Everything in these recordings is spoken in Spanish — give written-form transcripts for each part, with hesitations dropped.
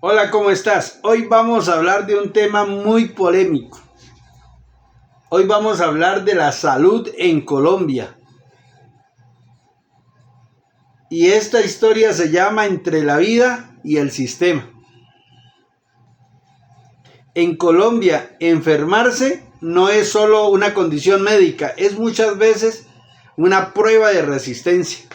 Hola, ¿cómo estás? Hoy vamos a hablar de un tema muy polémico. Hoy vamos a hablar de la salud en Colombia. Y esta historia se llama Entre la vida y el sistema. En Colombia, enfermarse no es solo una condición médica, es muchas veces una prueba de resistencia.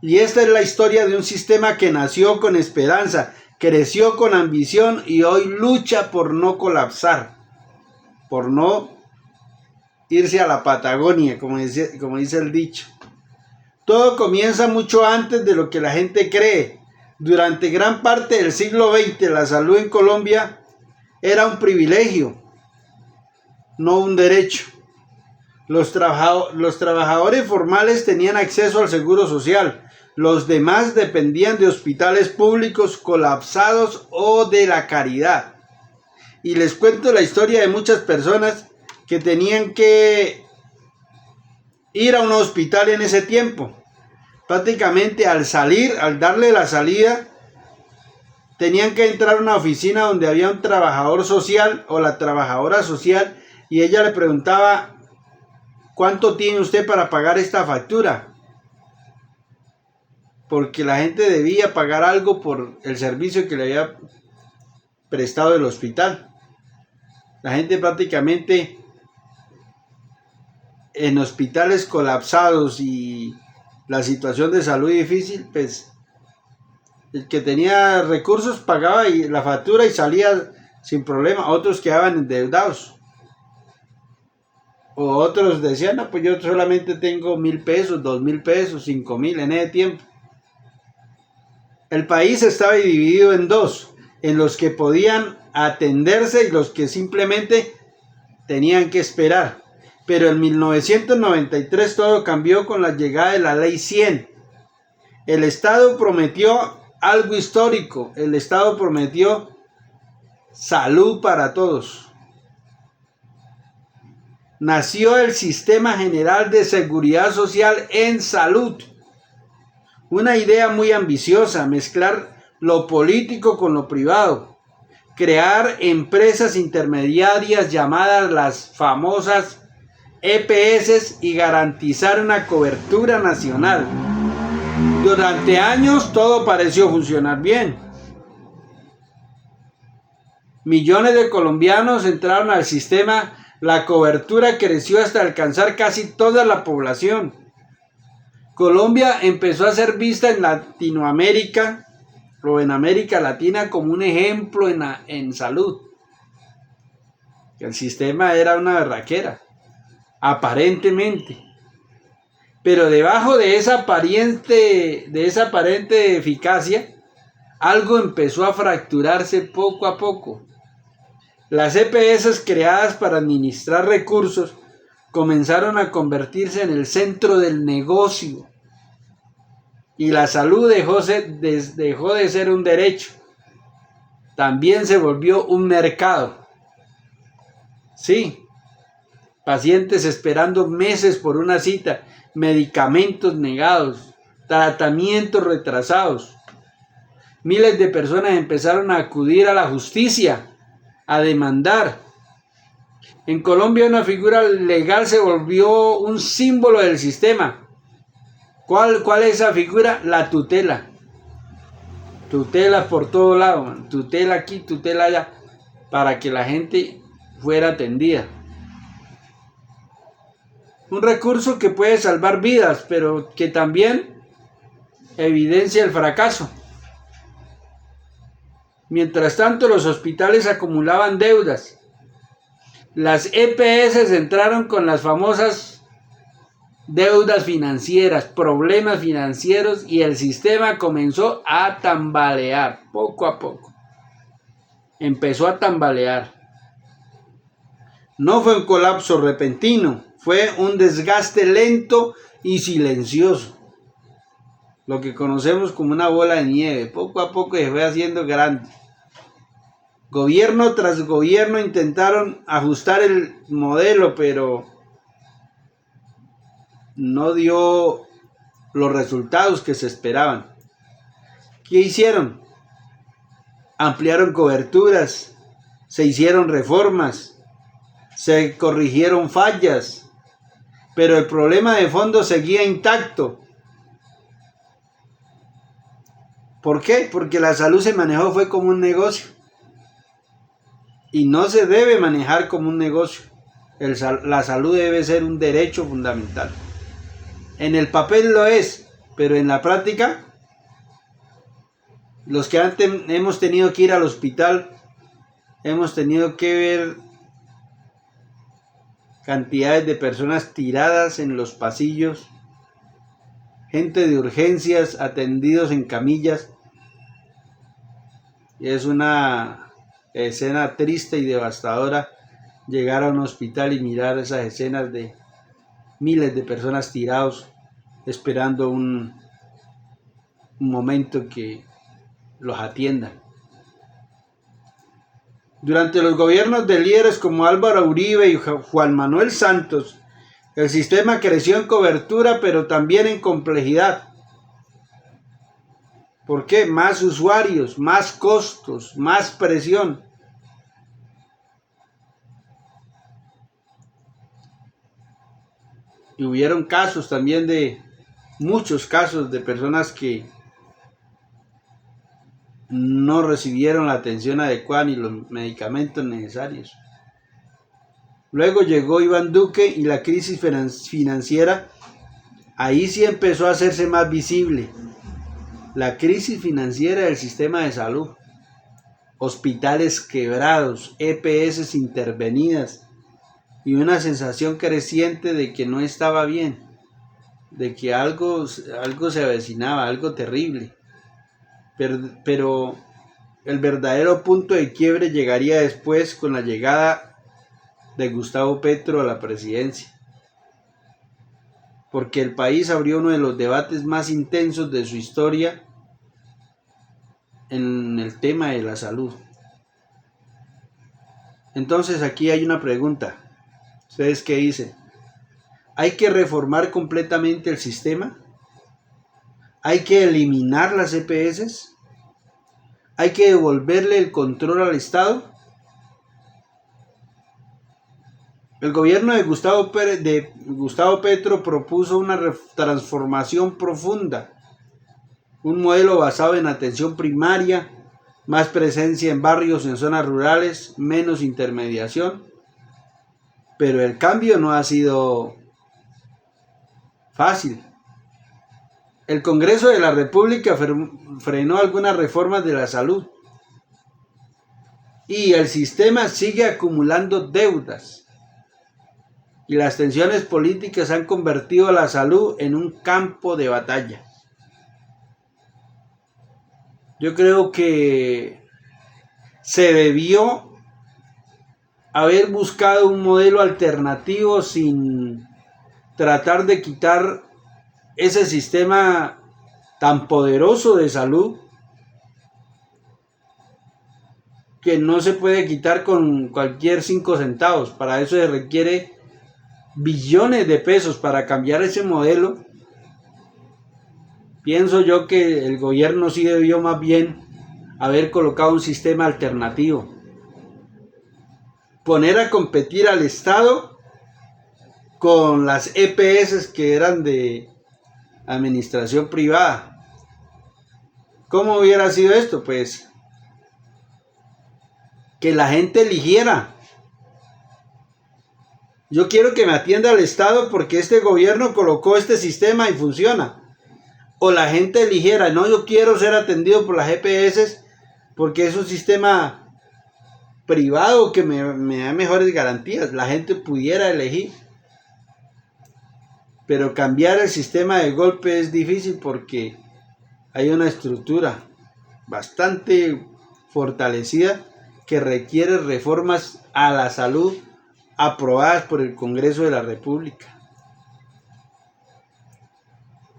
Y esta es la historia de un sistema que nació con esperanza, creció con ambición y hoy lucha por no colapsar, por no irse a la Patagonia, como dice el dicho. Todo comienza mucho antes de lo que la gente cree. Durante gran parte del siglo XX, la salud en Colombia era un privilegio, no un derecho. Los trabajadores formales tenían acceso al seguro social. Los demás dependían de hospitales públicos colapsados o de la caridad. Y les cuento la historia de muchas personas que tenían que ir a un hospital en ese tiempo. Prácticamente al darle la salida, tenían que entrar a una oficina donde había un trabajador social o la trabajadora social y ella le preguntaba: ¿cuánto tiene usted para pagar esta factura? Porque la gente debía pagar algo por el servicio que le había prestado el hospital. La gente prácticamente en hospitales colapsados y la situación de salud difícil, pues el que tenía recursos pagaba la factura y salía sin problema. Otros quedaban endeudados. O otros decían: no, pues yo solamente tengo 1,000 pesos, 2,000 pesos, 5,000 en ese tiempo. El país estaba dividido en dos, en los que podían atenderse y los que simplemente tenían que esperar. Pero en 1993 todo cambió con la llegada de la Ley 100. El Estado prometió algo histórico. El Estado prometió salud para todos. Nació el Sistema General de Seguridad Social en Salud. Una idea muy ambiciosa: mezclar lo político con lo privado. Crear empresas intermediarias llamadas las famosas EPS y garantizar una cobertura nacional. Durante años todo pareció funcionar bien. Millones de colombianos entraron al sistema, la cobertura creció hasta alcanzar casi toda la población. Colombia empezó a ser vista en Latinoamérica o en América Latina como un ejemplo en salud. El sistema era una berraquera, aparentemente. Pero debajo de esa aparente eficacia, algo empezó a fracturarse poco a poco. Las EPS creadas para administrar recursos comenzaron a convertirse en el centro del negocio. Y la salud dejó de ser un derecho. También se volvió un mercado. Sí, pacientes esperando meses por una cita, medicamentos negados, tratamientos retrasados. Miles de personas empezaron a acudir a la justicia, a demandar. En Colombia una figura legal se volvió un símbolo del sistema. ¿Cuál es esa figura? La tutela. Tutela por todo lado, man. Tutela aquí, tutela allá, para que la gente fuera atendida. Un recurso que puede salvar vidas, pero que también evidencia el fracaso. Mientras tanto, los hospitales acumulaban deudas. Las EPS entraron con las famosas deudas financieras, problemas financieros, y el sistema comenzó a tambalear poco a poco. Empezó a tambalear. No fue un colapso repentino, fue un desgaste lento y silencioso. Lo que conocemos como una bola de nieve. Poco a poco se fue haciendo grande. Gobierno tras gobierno intentaron ajustar el modelo, pero no dio los resultados que se esperaban. ¿Qué hicieron? ampliaron coberturas, se hicieron reformas, se corrigieron fallas, pero el problema de fondo seguía intacto. ¿Por qué? Porque la salud se manejó fue como un negocio y no se debe manejar como un negocio. La salud debe ser un derecho fundamental. En el papel lo es, pero en la práctica, los que hemos tenido que ir al hospital, hemos tenido que ver cantidades de personas tiradas en los pasillos, gente de urgencias atendidos en camillas. Y es una escena triste y devastadora llegar a un hospital y mirar esas escenas de miles de personas tirados esperando un momento que los atiendan. Durante los gobiernos de líderes como Álvaro Uribe y Juan Manuel Santos, el sistema creció en cobertura, pero también en complejidad. ¿Por qué? Más usuarios, más costos, más presión. Y hubieron casos también muchos casos de personas que no recibieron la atención adecuada ni los medicamentos necesarios. Luego llegó Iván Duque y la crisis financiera, ahí sí empezó a hacerse más visible. La crisis financiera del sistema de salud, hospitales quebrados, EPS intervenidas y una sensación creciente de que no estaba bien, de que algo se avecinaba, algo terrible. Pero el verdadero punto de quiebre llegaría después con la llegada de Gustavo Petro a la presidencia, porque el país abrió uno de los debates más intensos de su historia en el tema de la salud. Entonces aquí hay una pregunta. ¿Ustedes qué dicen? ¿Hay que reformar completamente el sistema? ¿Hay que eliminar las EPS? ¿Hay que devolverle el control al Estado? El gobierno de Gustavo Petro propuso una transformación profunda, un modelo basado en atención primaria, más presencia en barrios, en zonas rurales, menos intermediación. Pero el cambio no ha sido fácil. El Congreso de la República frenó algunas reformas de la salud y el sistema sigue acumulando deudas. Y las tensiones políticas han convertido a la salud en un campo de batalla. Yo creo que se debió haber buscado un modelo alternativo sin tratar de quitar ese sistema tan poderoso de salud que no se puede quitar con cualquier 5 centavos. Para eso se requiere billones de pesos para cambiar ese modelo. Pienso yo que el gobierno sí debió más bien haber colocado un sistema alternativo. Poner a competir al Estado con las EPS que eran de administración privada. ¿Cómo hubiera sido esto? Pues que la gente eligiera. Yo quiero que me atienda el Estado porque este gobierno colocó este sistema y funciona. O la gente eligiera, no, yo quiero ser atendido por las EPS porque es un sistema privado que me da mejores garantías. La gente pudiera elegir. Pero cambiar el sistema de golpe es difícil porque hay una estructura bastante fortalecida que requiere reformas a la salud aprobadas por el Congreso de la República.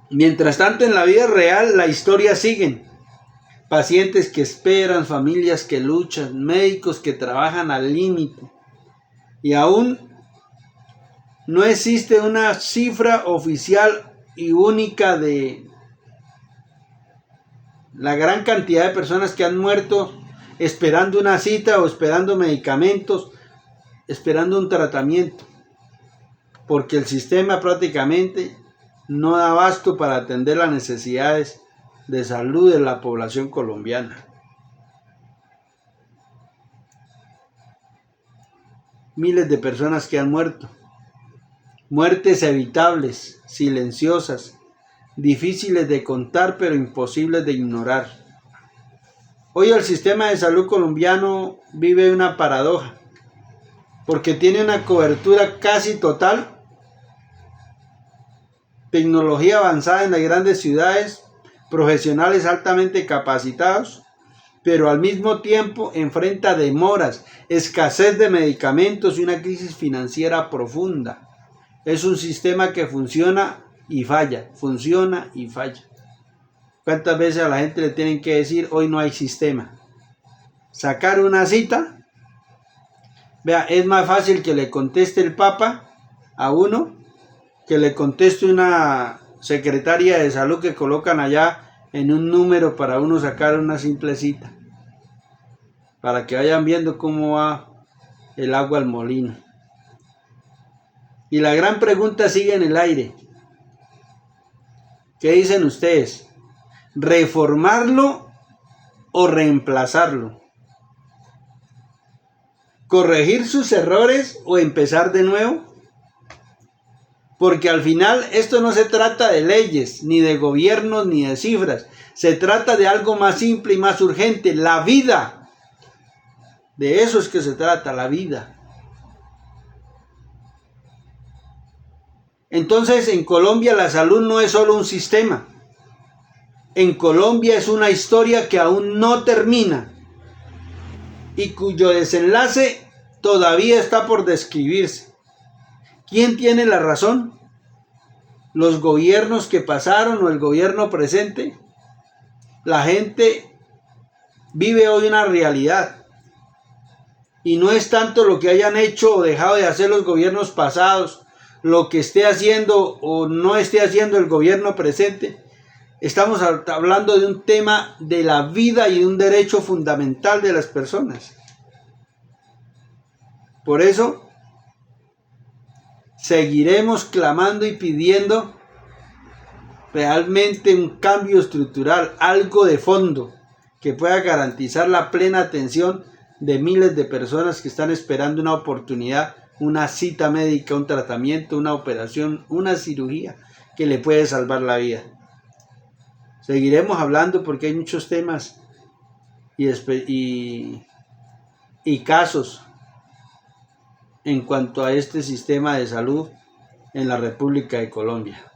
Mientras tanto, en la vida real, la historia sigue. Pacientes que esperan, familias que luchan, médicos que trabajan al límite. Y aún no existe una cifra oficial y única de la gran cantidad de personas que han muerto esperando una cita o esperando medicamentos, esperando un tratamiento, porque el sistema prácticamente no da abasto para atender las necesidades de salud de la población colombiana. Miles de personas que han muerto, muertes evitables, silenciosas, difíciles de contar pero imposibles de ignorar. Hoy el sistema de salud colombiano vive una paradoja, porque tiene una cobertura casi total, tecnología avanzada en las grandes ciudades, profesionales altamente capacitados, pero al mismo tiempo enfrenta demoras, escasez de medicamentos y una crisis financiera profunda. Es un sistema que funciona y falla, funciona y falla. ¿Cuántas veces a la gente le tienen que decir, hoy no hay sistema? Sacar una cita, vea, es más fácil que le conteste el Papa a uno, que le conteste una secretaria de salud que colocan allá en un número para uno sacar una simple cita, para que vayan viendo cómo va el agua al molino. Y la gran pregunta sigue en el aire. ¿Qué dicen ustedes? ¿Reformarlo o reemplazarlo? ¿Corregir sus errores o empezar de nuevo? Porque al final esto no se trata de leyes, ni de gobiernos, ni de cifras. Se trata de algo más simple y más urgente, la vida. De eso es que se trata, la vida. Entonces, en Colombia la salud no es solo un sistema. En Colombia es una historia que aún no termina y cuyo desenlace todavía está por describirse. ¿Quién tiene la razón? ¿Los gobiernos que pasaron o el gobierno presente? La gente vive hoy una realidad y no es tanto lo que hayan hecho o dejado de hacer los gobiernos pasados, lo que esté haciendo o no esté haciendo el gobierno presente. Estamos hablando de un tema de la vida y de un derecho fundamental de las personas. Por eso, seguiremos clamando y pidiendo realmente un cambio estructural, algo de fondo, que pueda garantizar la plena atención de miles de personas que están esperando una oportunidad, una cita médica, un tratamiento, una operación, una cirugía que le puede salvar la vida. Seguiremos hablando porque hay muchos temas y casos en cuanto a este sistema de salud en la República de Colombia.